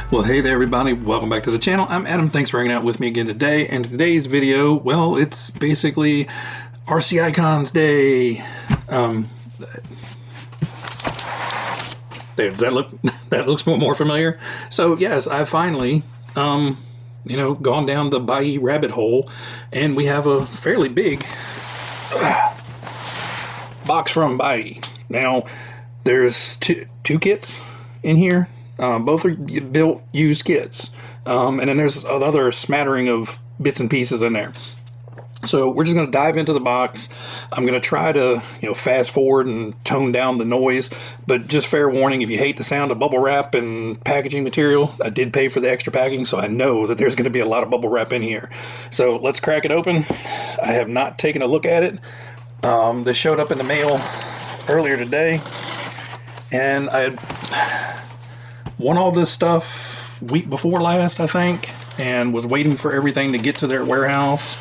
Well, hey there everybody, welcome back to the channel. I'm Adam, thanks for hanging out with me again today. And today's video, well, it's basically RC Icons Day. There, does that look, that looks more familiar? So yes, I finally, gone down the Buyee rabbit hole, and we have a fairly big box from Buyee. Now, there's two kits in here. Both are built used kits, and then there's another smattering of bits and pieces in there. So we're just going to dive into the box. I'm going to try to fast forward and tone down the noise, but just fair warning, if you hate the sound of bubble wrap and packaging material, I did pay for the extra packing, so I know that there's going to be a lot of bubble wrap in here. So let's crack it open. I have not taken a look at it. This showed up in the mail earlier today, and I had won all this stuff week before last, I think, and was waiting for everything to get to their warehouse.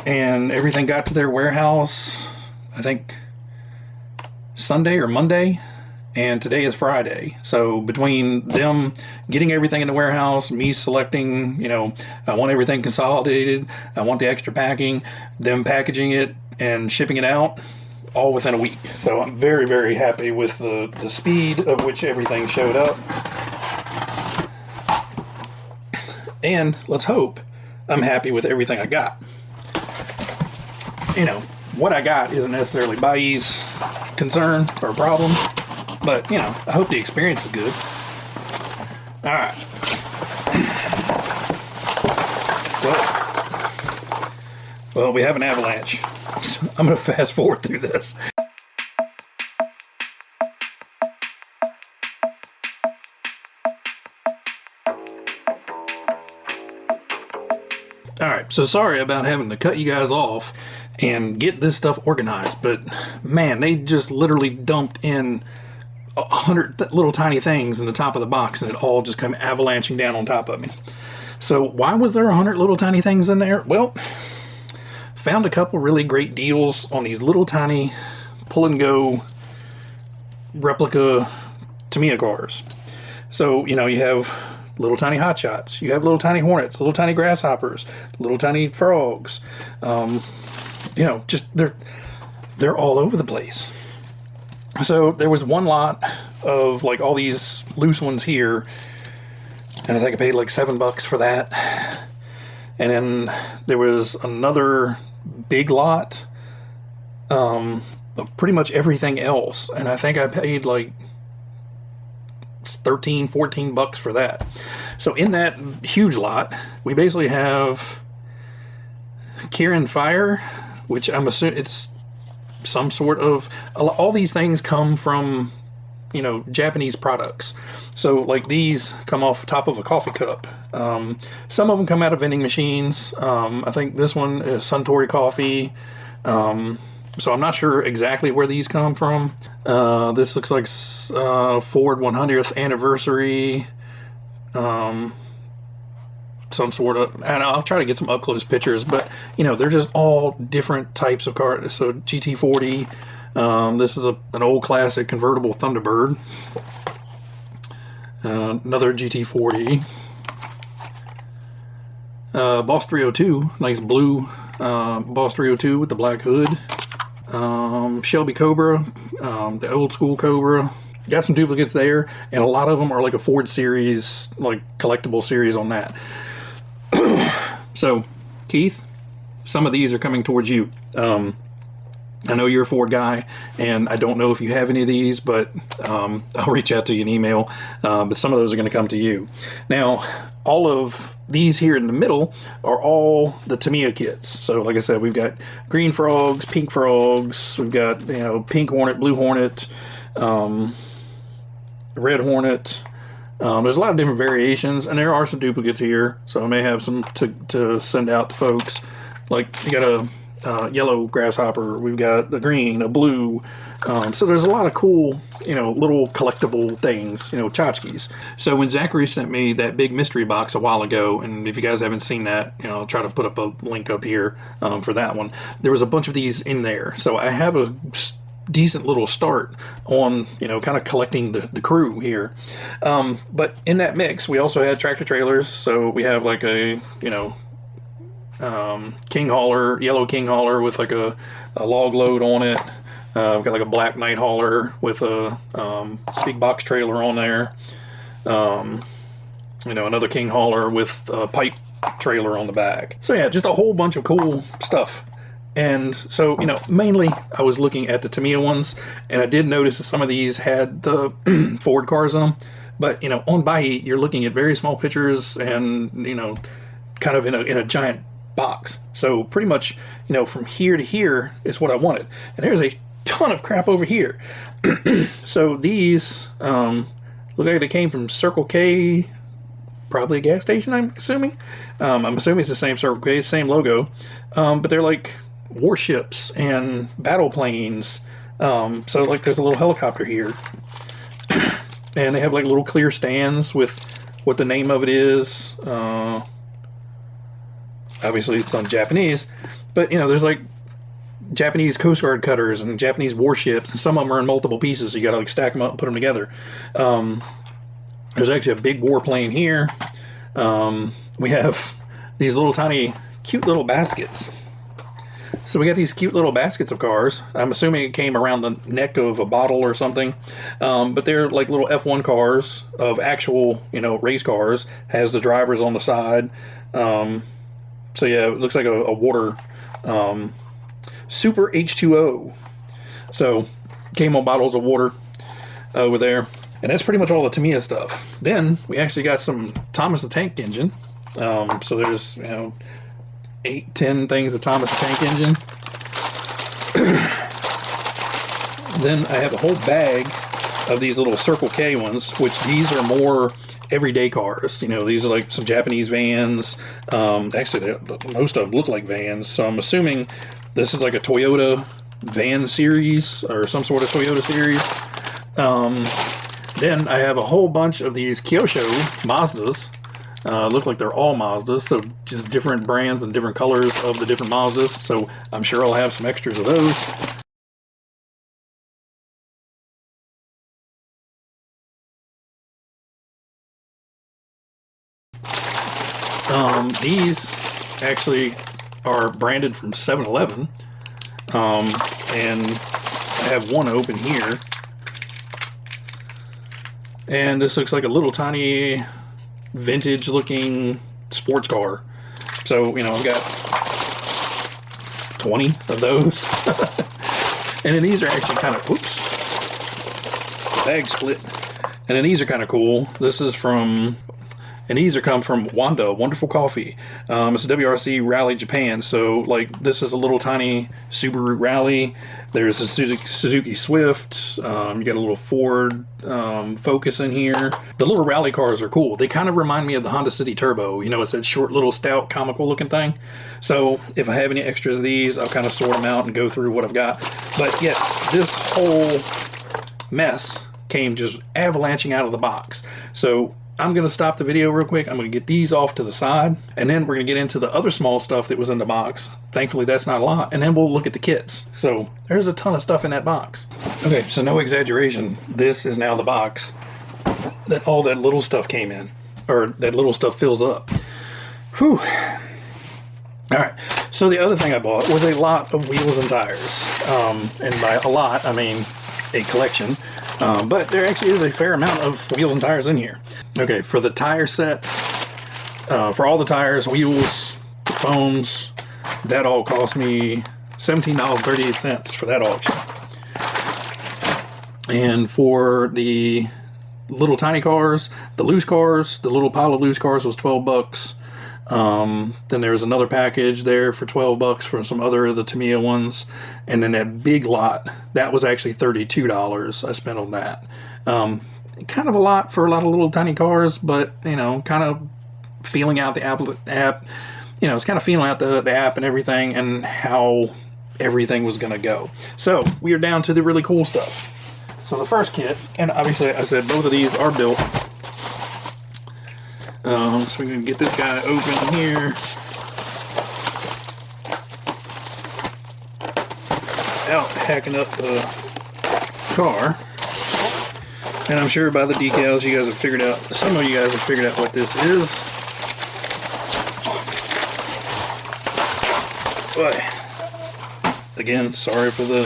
And everything got to their warehouse, I think, Sunday or Monday, and today is Friday. So between them getting everything in the warehouse, me selecting, I want everything consolidated, I want the extra packing, them packaging it and shipping it out, all within a week. So I'm very, very happy with the speed of which everything showed up. And let's hope I'm happy with everything I got. What I got isn't necessarily Buyee's concern or problem, but, I hope the experience is good. All right. Well, we have an avalanche. So I'm going to fast forward through this. All right, so sorry about having to cut you guys off and get this stuff organized, but man, they just literally dumped in 100 little tiny things in the top of the box, and it all just came avalanching down on top of me. So why was there 100 little tiny things in there? Well, found a couple really great deals on these little tiny pull and go replica Tamiya cars. So, you have little tiny hot shots, you have little tiny hornets, little tiny grasshoppers, little tiny frogs, just they're all over the place. So there was one lot of like all these loose ones here, and I think I paid like $7 for that. And then there was another big lot of pretty much everything else, and I think I paid like $13-14 for that. So in that huge lot, we basically have Kirin Fire, which I'm assuming it's some sort of, all these things come from Japanese products. So like these come off top of a coffee cup. Some of them come out of vending machines. I think this one is Suntory Coffee. So I'm not sure exactly where these come from. This looks like Ford 100th anniversary. Some sort of, and I'll try to get some up close pictures, but they're just all different types of cars. So GT40. This is an old classic convertible Thunderbird. Another GT40. Boss 302, nice blue Boss 302 with the black hood. Shelby Cobra, the old school Cobra. Got some duplicates there, and a lot of them are like a Ford series, like collectible series on that. So, Keith, some of these are coming towards you. I know you're a Ford guy, and I don't know if you have any of these, but I'll reach out to you in email. But some of those are going to come to you. Now, all of these here in the middle are all the Tamiya kits. So, like I said, we've got green frogs, pink frogs. We've got pink hornet, blue hornet, red hornet. There's a lot of different variations, and there are some duplicates here, so I may have some to send out to folks. Like, you got a yellow grasshopper, we've got a green, a blue, so there's a lot of cool, little collectible things, tchotchkes. So when Zachary sent me that big mystery box a while ago, and if you guys haven't seen that, I'll try to put up a link up here for that one. There was a bunch of these in there, so I have a decent little start on, you know, kind of collecting the crew here. But in that mix, we also had tractor trailers. So we have like a, you know, king hauler, yellow king hauler with like a log load on it. We've got like a black night hauler with a big box trailer on there. You know, another king hauler with a pipe trailer on the back. So yeah, just a whole bunch of cool stuff. And so, you know, mainly I was looking at the Tamiya ones, and I did notice that some of these had the Ford cars in them. But, you know, on Buyee, you're looking at very small pictures and, you know, kind of in a giant box. So pretty much, you know, from here to here is what I wanted. And there's a ton of crap over here. So these look like they came from Circle K, probably a gas station, I'm assuming. I'm assuming it's the same Circle K, same logo. But they're like warships and battle planes. So like there's a little helicopter here. And they have like little clear stands with what the name of it is. Obviously it's on Japanese, but you know, there's like Japanese Coast Guard cutters and Japanese warships, and some of them are in multiple pieces, so you gotta like stack them up and put them together. There's actually a big warplane here. We have these little tiny cute little baskets. So we got these cute little baskets of cars. I'm assuming it came around the neck of a bottle or something. But they're like little F1 cars of actual, you know, race cars. Has the drivers on the side. So yeah, it looks like a water Super H2O. So came on bottles of water over there. And that's pretty much all the Tamiya stuff. Then we actually got some Thomas the Tank Engine. So there's, you know, 8-10 things of Thomas the Tank Engine. Then I have a whole bag of these little Circle K ones, which these are more everyday cars. You know, these are like some Japanese vans. Actually, most of them look like vans. So I'm assuming this is like a Toyota van series or some sort of Toyota series. Then I have a whole bunch of these Kyosho Mazdas. Look like they're all Mazdas, so just different brands and different colors of the different Mazdas. So I'm sure I'll have some extras of those. These actually are branded from 7-Eleven. And I have one open here. And this looks like a little tiny vintage looking sports car. So, you know, I've got 20 of those. And then these are actually kind of, oops, bag split. And then these are kind of cool. This is from, and these are come from Wanda, Wonderful Coffee. It's a WRC Rally Japan. So, like, this is a little tiny Subaru Rally. There's a Suzuki Swift. You got a little Ford Focus in here. The little rally cars are cool. They kind of remind me of the Honda City Turbo. You know, it's that short, little, stout, comical looking thing. So, if I have any extras of these, I'll kind of sort them out and go through what I've got. But yes, this whole mess came just avalanching out of the box. So, I'm going to stop the video real quick. I'm going to get these off to the side, and then we're going to get into the other small stuff that was in the box. Thankfully, that's not a lot. And then we'll look at the kits. So there's a ton of stuff in that box. Okay, so no exaggeration. This is now the box that all that little stuff came in, or that little stuff fills up. Whew. All right, so the other thing I bought was a lot of wheels and tires. And by a lot, I mean a collection. But there actually is a fair amount of wheels and tires in here. Okay, for the tire set, for all the tires, wheels, foams, that all cost me $17.38 for that auction. And for the little tiny cars, the loose cars, the little pile of loose cars was $12. Then there's another package there for $12 for some other of the Tamiya ones. And then that big lot, that was actually $32 I spent on that. Kind of a lot for a lot of little tiny cars, but, you know, kind of feeling out the app, you know, it's kind of feeling out the app and everything and how everything was going to go. So we are down to the really cool stuff. So the first kit, and obviously I said both of these are built. So we're going to get this guy open here. Out hacking up the car. And I'm sure by the decals you guys have figured out, some of you guys have figured out what this is. But again, sorry for the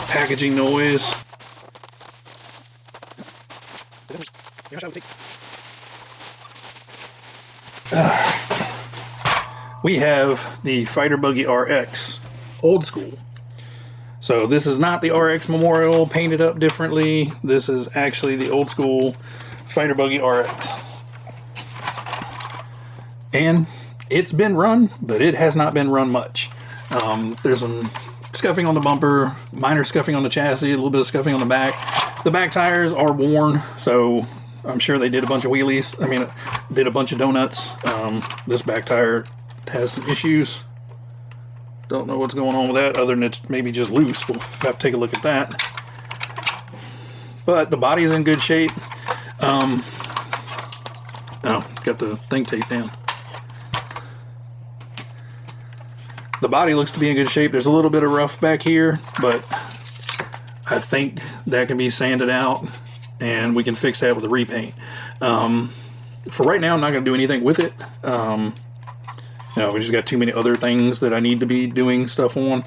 packaging noise. We have the Fighter Buggy RX old school. So this is not the RX Memorial painted up differently. This is actually the old school Fighter Buggy RX. And it's been run, but it has not been run much. There's some scuffing on the bumper, minor scuffing on the chassis, a little bit of scuffing on the back. The back tires are worn, so I'm sure they did a bunch of wheelies. I mean, did a bunch of donuts. This back tire has some issues. Don't know what's going on with that, other than it's maybe just loose. We'll have to take a look at that. But the body's in good shape. Oh, got the thing taped down. The body looks to be in good shape. There's a little bit of rough back here, but I think that can be sanded out, and we can fix that with a repaint. For right now, I'm not going to do anything with it. You know, we just got too many other things that I need to be doing stuff on.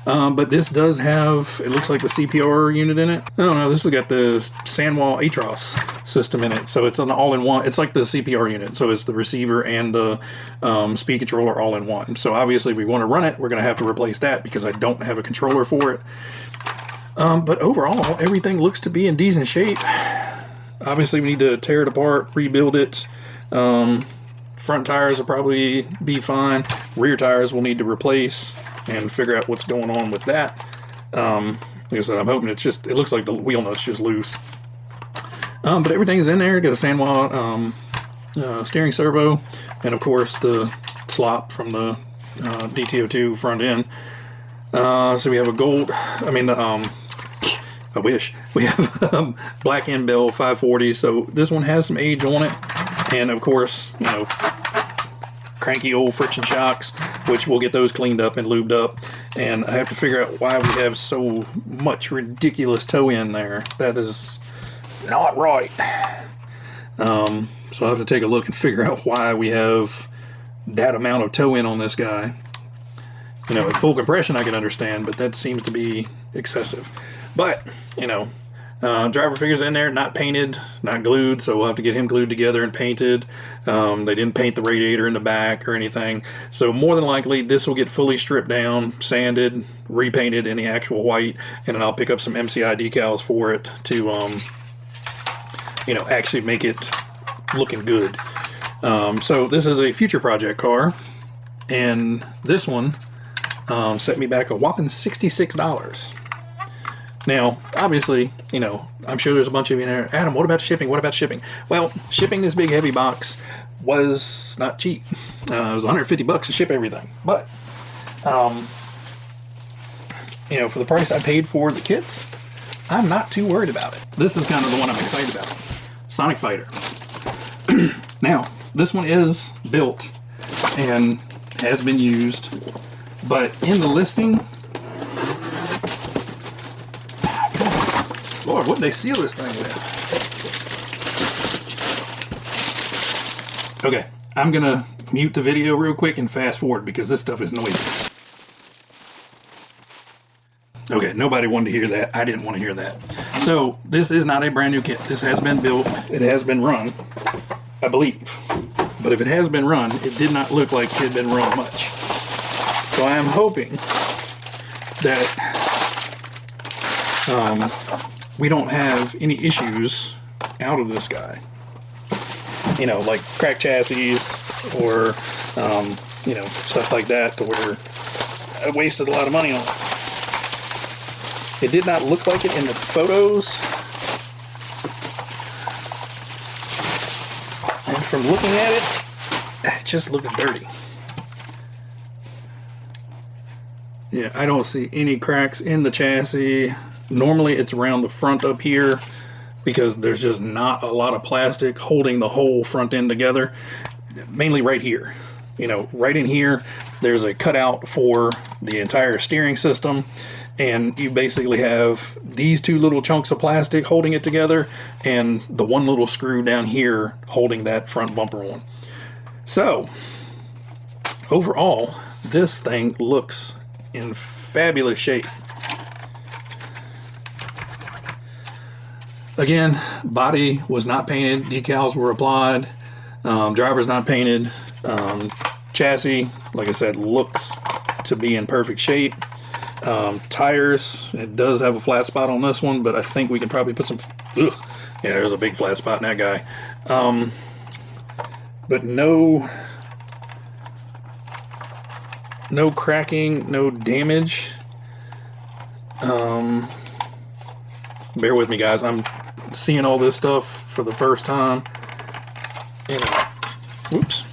But this does have, it looks like the CPR unit in it. Oh no, this has got the Sandwall ATROS system in it. So it's an all-in-one, it's like the CPR unit. So it's the receiver and the speed controller all in one. So obviously if we want to run it, we're going to have to replace that because I don't have a controller for it. But overall, everything looks to be in decent shape. Obviously we need to tear it apart, rebuild it. Front tires will probably be fine. Rear tires we'll need to replace and figure out what's going on with that. Like I said, I'm hoping it's just, it looks like the wheel nut's just loose. But everything's in there. Got a Sandwall steering servo, and of course the slop from the DTO2 front end. So we have a gold, I wish. We have black end bell 540, so this one has some age on it. And of course, you know, cranky old friction shocks, which we'll get those cleaned up and lubed up. And I have to figure out why we have so much ridiculous toe in there. That is not right. So I'll have to take a look and figure out why we have that amount of toe in on this guy. You know, at full compression I can understand, but that seems to be excessive. But, you know, driver figure's in there, not painted, not glued, so we'll have to get him glued together and painted. They didn't paint the radiator in the back or anything. So more than likely, this will get fully stripped down, sanded, repainted in the actual white, and then I'll pick up some MCI decals for it to, you know, actually make it looking good. So this is a future project car, and this one set me back a whopping $66. Now, obviously, you know, I'm sure there's a bunch of you in there, Adam, what about shipping? What about shipping? Well, shipping this big heavy box was not cheap. It was $150 to ship everything. But, you know, for the price I paid for the kits, I'm not too worried about it. This is kind of the one I'm excited about. Sonic Fighter. Now, this one is built and has been used, but in the listing, Lord, what did they seal this thing with? Okay, I'm gonna mute the video real quick and fast forward because this stuff is noisy. Okay, nobody wanted to hear that. I didn't want to hear that. So, this is not a brand new kit. This has been built. It has been run, I believe. But if it has been run, it did not look like it had been run much. So I am hoping that we don't have any issues out of this guy. You know, like cracked chassis or, you know, stuff like that to where I wasted a lot of money on it. It did not look like it in the photos. And from looking at it, it just looked dirty. Yeah, I don't see any cracks in the chassis. Normally it's around the front up here because there's just not a lot of plastic holding the whole front end together. Mainly right here. You know, right in here, there's a cutout for the entire steering system. and you basically have these two little chunks of plastic holding it together, and the one little screw down here holding that front bumper on. So overall, this thing looks in fabulous shape. Again, body was not painted, decals were applied, driver's not painted, chassis, like I said, looks to be in perfect shape. Tires, it does have a flat spot on this one, but I think we can probably put some, yeah, there's a big flat spot in that guy. But no cracking, no damage. Bear with me, guys, I'm seeing all this stuff for the first time. And, whoops.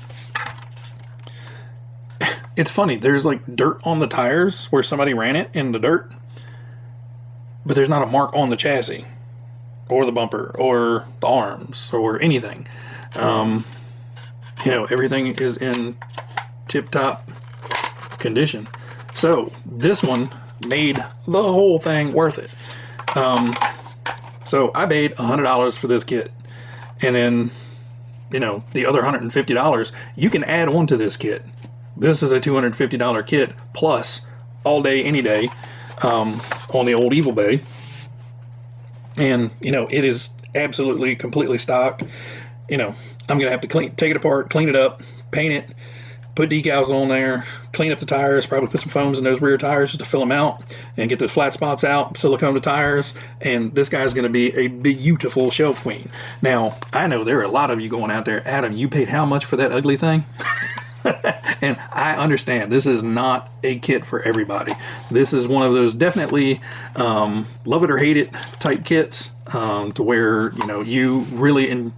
It's funny, there's like dirt on the tires where somebody ran it in the dirt, but there's not a mark on the chassis or the bumper or the arms or anything. You know, everything is in tip-top condition. So this one made the whole thing worth it. So I paid $100 for this kit, and then, you know, the other $150 you can add on to this kit. This is a $250 kit plus all day, any day, on the old Evil Bay. And, you know, it is absolutely completely stock. You know, I'm going to have to take it apart, clean it up, paint it, put decals on there, clean up the tires, probably put some foams in those rear tires just to fill them out and get the flat spots out, silicone the tires, and this guy's going to be a beautiful shelf queen. Now, I know there are a lot of you going out there, Adam, you paid how much for that ugly thing? And I understand this is not a kit for everybody. This is one of those definitely love it or hate it type kits, to where, you know, you really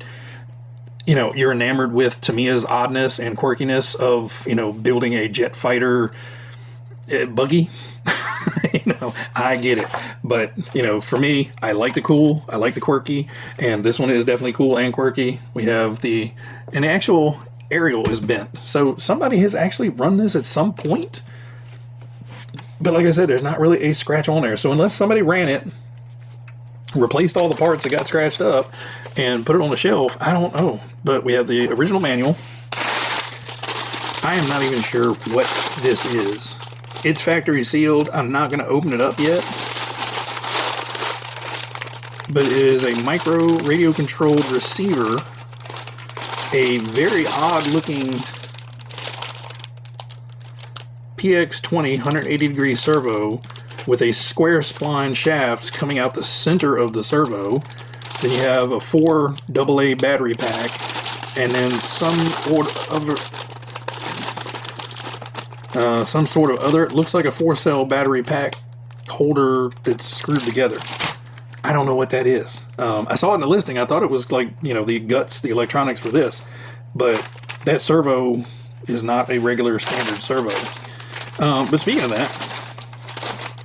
you're enamored with Tamiya's oddness and quirkiness of, you know, building a jet fighter buggy. You know, I get it, but, you know, for me, I like the cool, I like the quirky, and this one is definitely cool and quirky. We have an actual aerial is bent, so somebody has actually run this at some point, but like I said, there's not really a scratch on there. So unless somebody ran it, replaced all the parts that got scratched up, and put it on the shelf, I don't know. But we have the original manual. I am not even sure what this is. It's factory sealed. I'm not going to open it up yet, but it is a micro radio controlled receiver, a very odd looking PX20 180 degree servo with a square spline shaft coming out the center of the servo. Then you have a 4 AA battery pack, and then some sort of other, it looks like a 4-cell battery pack holder that's screwed together. I don't know what that is. I saw it in the listing. I thought it was like, you know, the guts, the electronics for this, but that servo is not a regular standard servo. But speaking of that,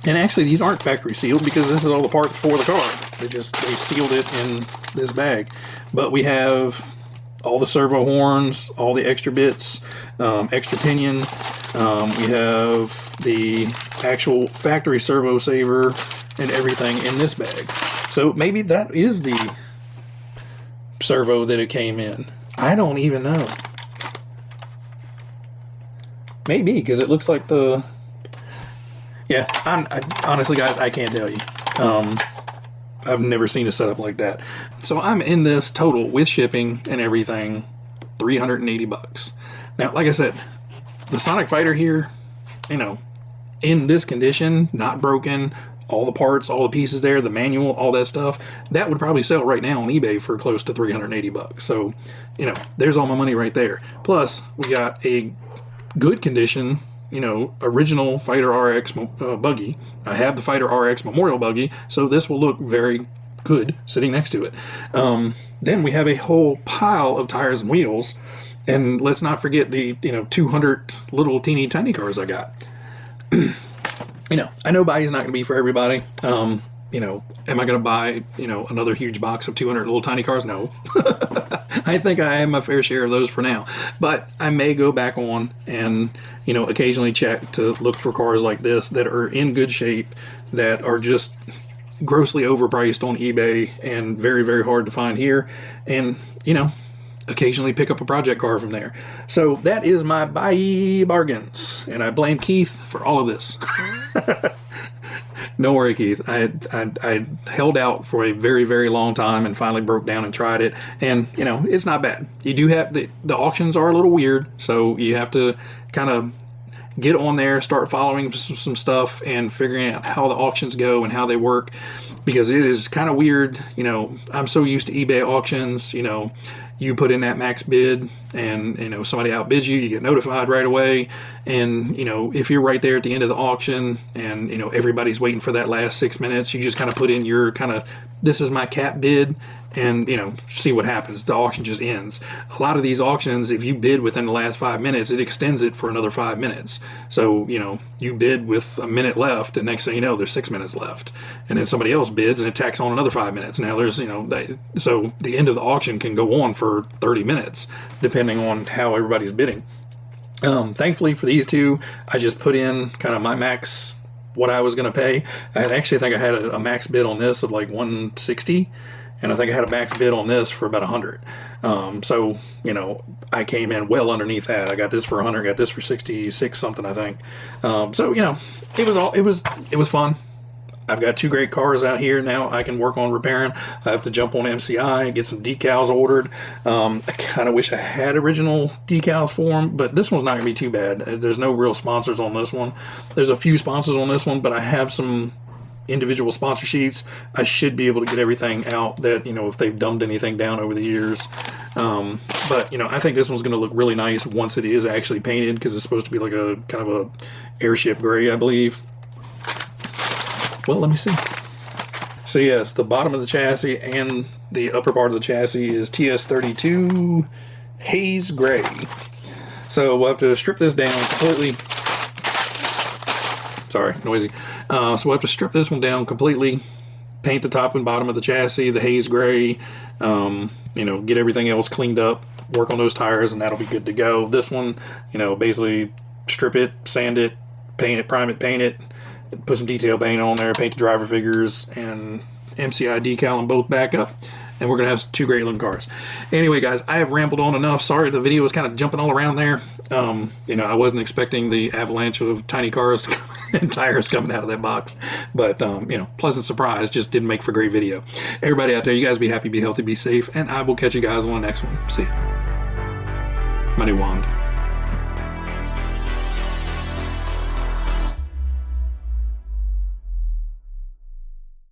and actually these aren't factory sealed because this is all the parts for the car. They've sealed it in this bag. But we have all the servo horns, all the extra bits, extra pinion. We have the actual factory servo saver and everything in this bag. So maybe that is the servo that it came in. I don't even know. Maybe, because it looks like the... Yeah, honestly, guys, I can't tell you. I've never seen a setup like that. So I'm in this total with shipping and everything, $380. Now, like I said, the Sonic Fighter here, you know, in this condition, not broken, all the parts, all the pieces there, the manual, all that stuff, that would probably sell right now on eBay for close to $380. So, you know, there's all my money right there. Plus, we got a good condition, you know, original Fighter RX buggy. I have the Fighter RX Memorial buggy, so this will look very good sitting next to it. Then we have a whole pile of tires and wheels, and let's not forget the, you know, 200 little teeny tiny cars I got. You know, I know Buyee is not going to be for everybody. You you know, am I going to buy, you know, another huge box of 200 little tiny cars? No. I think I have my fair share of those for now. But I may go back on and, you know, occasionally check to look for cars like this that are in good shape, that are just grossly overpriced on eBay and very, very hard to find here. And, you know, occasionally pick up a project car from there. So that is my Buyee Bargains. And I blame Keith for all of this. Don't worry, Keith. I held out for a very, very long time and finally broke down and tried it. And, you know, it's not bad. You do have, the auctions are a little weird. So you have to kind of get on there, start following some stuff and figuring out how the auctions go and how they work. Because it is kind of weird. You know, I'm so used to eBay auctions, you know, you put in that max bid and, you know, somebody outbids you, you get notified right away. And, you know, if you're right there at the end of the auction and, you know, everybody's waiting for that last 6 minutes, you just kind of put in your kind of, this is my cap bid, and, you know, see what happens. The auction just ends. A lot of these auctions, if you bid within the last 5 minutes, it extends it for another 5 minutes. So, you know, you bid with a minute left, and next thing you know, there's 6 minutes left. And then somebody else bids, and it tacks on another 5 minutes. Now there's, you know, so the end of the auction can go on for 30 minutes, depending on how everybody's bidding. Thankfully for these two, I just put in kind of my max, what I was going to pay. I actually think I had a max bid on this of like 160. And I think I had a max bid on this for about 100. So, you know, I came in well underneath that. I got this for 100, got this for 66 something, I think. So, you know, it was fun. I've got two great cars out here now I can work on repairing. I have to jump on MCI and get some decals ordered. I kind of wish I had original decals for them, but this one's not going to be too bad. There's no real sponsors on this one. There's a few sponsors on this one, but I have some individual sponsor sheets. I should be able to get everything out that, you know, if they've dumbed anything down over the years. But, you know, I think this one's going to look really nice once it is actually painted, because it's supposed to be like a kind of a airship gray, I believe. Well, let me see. So yes, the bottom of the chassis and the upper part of the chassis is TS32 Haze Gray. So we'll have to strip this down completely. Sorry, noisy. So we'll have to strip this one down completely, paint the top and bottom of the chassis, the haze gray, you know, get everything else cleaned up, work on those tires, and that'll be good to go. This one, you know, basically strip it, sand it, paint it, prime it, paint it, put some detail paint on there, paint the driver figures, and MCI decal them both back up. And we're going to have two great looking cars. Anyway, guys, I have rambled on enough. Sorry the video was kind of jumping all around there. You know, I wasn't expecting the avalanche of tiny cars and tires coming out of that box. But, you know, pleasant surprise. Just didn't make for a great video. Everybody out there, you guys be happy, be healthy, be safe. And I will catch you guys on the next one. See ya. My new wand.